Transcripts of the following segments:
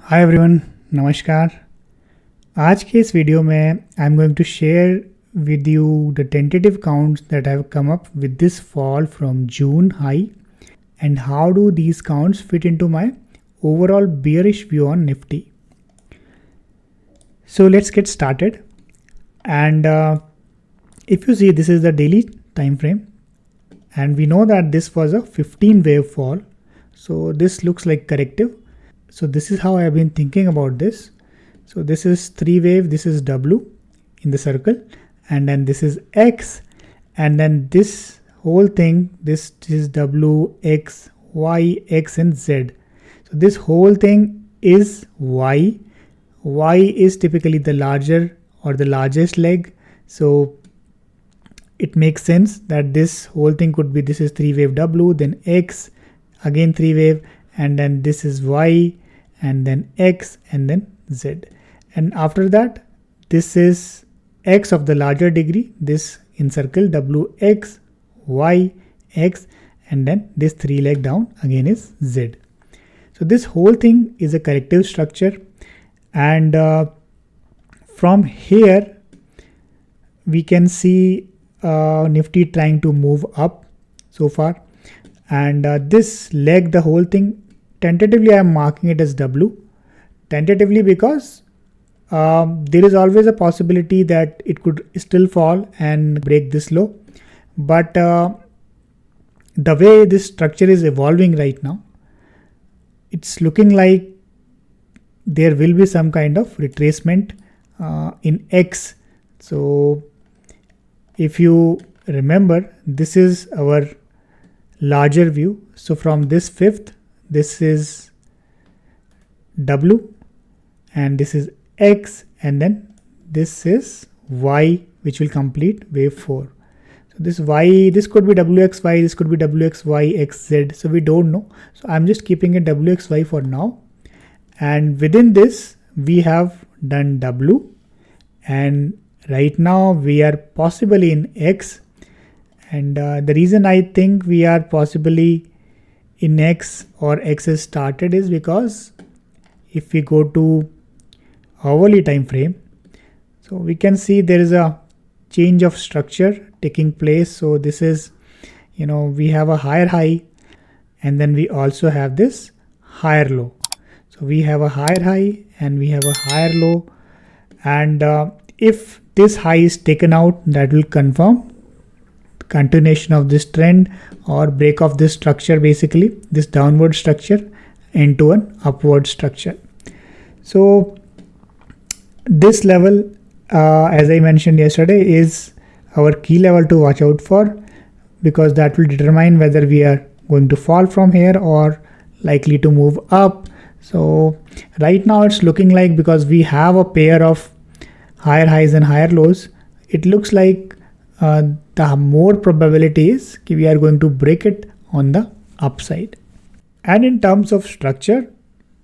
Hi everyone, नमस्कार। आज के इस वीडियो में I am going to share with you the tentative counts that have come up with this fall from June high and how do these counts fit into my overall bearish view on Nifty. So let's get started. And if you see, this is the daily time frame and we know that this was a 15 wave fall. So this looks like corrective. So this is how I have been thinking about this. So this is 3 wave, this is W in the circle, and then this is X, and then this whole thing, this is W, X, Y, X and Z. So this whole thing is Y. Y is typically the larger or the largest leg. So it makes sense that this whole thing could be, this is 3 wave W, then X, again 3 wave, and then this is Y, and then X, and then Z. And after that, this is X of the larger degree, this in circle W, X, Y, X, and then this 3 leg down again is Z. So this whole thing is a corrective structure, and from here we can see Nifty trying to move up so far, and this leg, the whole thing, tentatively I am marking it as W, tentatively because there is always a possibility that it could still fall and break this low. But the way this structure is evolving right now, it's looking like there will be some kind of retracement in X. So if you remember, this is our larger view. So from this fifth, this is W and this is X, and then this is Y, which will complete wave 4. So this Y, this could be WXY, this could be WXY, XZ. So we don't know. So I'm just keeping it WXY for now. And within this, we have done W. And right now we are possibly in X. And the reason I think we are possibly in X or X is started is because if we go to hourly time frame, so we can see there is a change of structure taking place. So this is, we have a higher high and then we also have this higher low. So we have a higher high and we have a higher low, and if this high is taken out, that will confirm continuation of this trend or break of this structure, basically this downward structure into an upward structure. So this level, as I mentioned yesterday, is our key level to watch out for, because that will determine whether we are going to fall from here or likely to move up. So right now it's looking like, because we have a pair of higher highs and higher lows, it looks like the more probability is we are going to break it on the upside. And in terms of structure,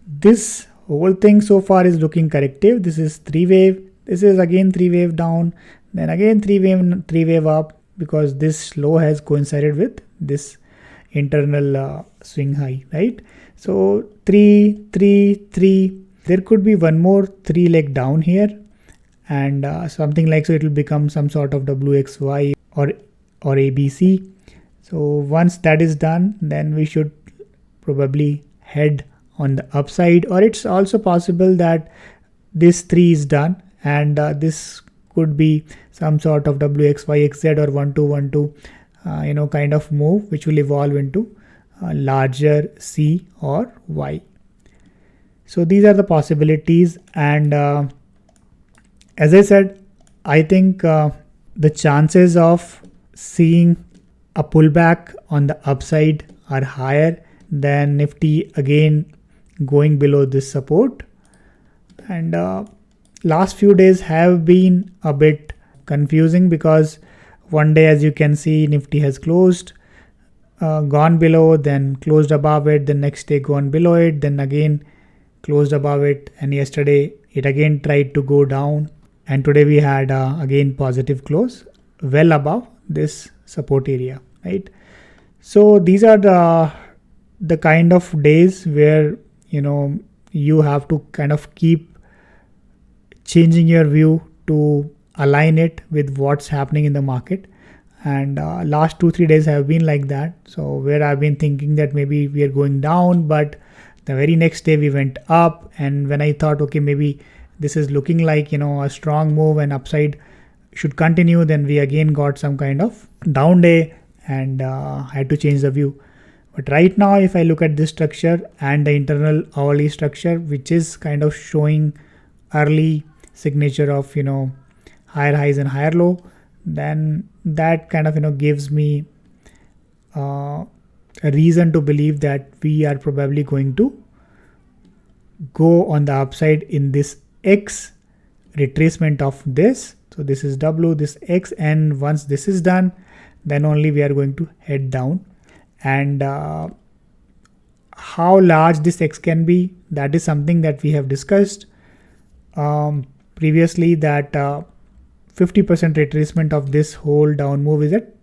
this whole thing so far is looking corrective. This is 3 wave, this is again 3 wave down, then again 3 wave up, because this low has coincided with this internal swing high, right? So 3, 3, 3, there could be one more 3 leg down here, and something like, so it will become some sort of WXY or ABC. So once that is done, then we should probably head on the upside, or it's also possible that this 3 is done and this could be some sort of WXY, XZ or 1, 2, 1, 2 kind of move, which will evolve into larger C or Y. So these are the possibilities, and as I said, I think the chances of seeing a pullback on the upside are higher than Nifty again going below this support. And last few days have been a bit confusing, because one day, as you can see, Nifty has closed, gone below, then closed above it, the next day gone below it, then again closed above it, and yesterday it again tried to go down, and today we had again positive close well above this support area, right? So these are the kind of days where you have to kind of keep changing your view to align it with what's happening in the market. And last 2-3 days have been like that. So where I've been thinking that maybe we are going down, but the very next day we went up. And when I thought, okay, maybe this is looking like, a strong move and upside should continue, then we again got some kind of down day and had to change the view. But right now, if I look at this structure and the internal hourly structure, which is kind of showing early signature of higher highs and higher low, then that kind of gives me a reason to believe that we are probably going to go on the upside in this X retracement of this. So this is W, this X, and once this is done, then only we are going to head down. And how large this X can be, that is something that we have discussed previously, that 50% retracement of this whole down move is at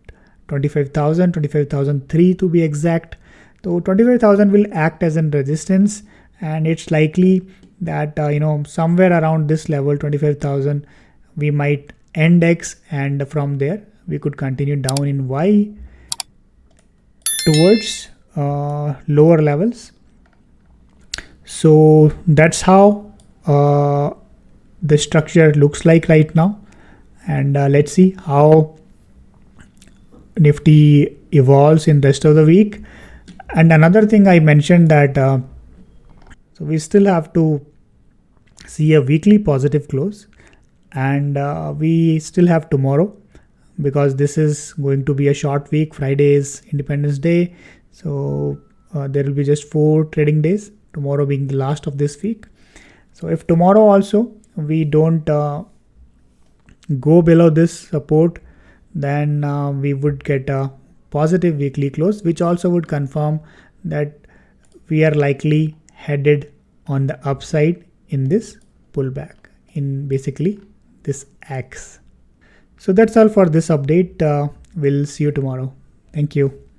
25,000, 25,003 to be exact. So 25,000 will act as a resistance, and it's likely that somewhere around this level 25,000 we might end X, and from there we could continue down in Y towards lower levels. So that's how the structure looks like right now. And let's see how Nifty evolves in rest of the week. And another thing I mentioned that so we still have to see a weekly positive close, and we still have tomorrow, because this is going to be a short week. Friday is Independence Day, so there will be just 4 trading days, tomorrow being the last of this week. So if tomorrow also we don't go below this support, then we would get a positive weekly close, which also would confirm that we are likely headed on the upside in this pullback, in basically this X. So that's all for this update. We'll see you tomorrow. Thank you.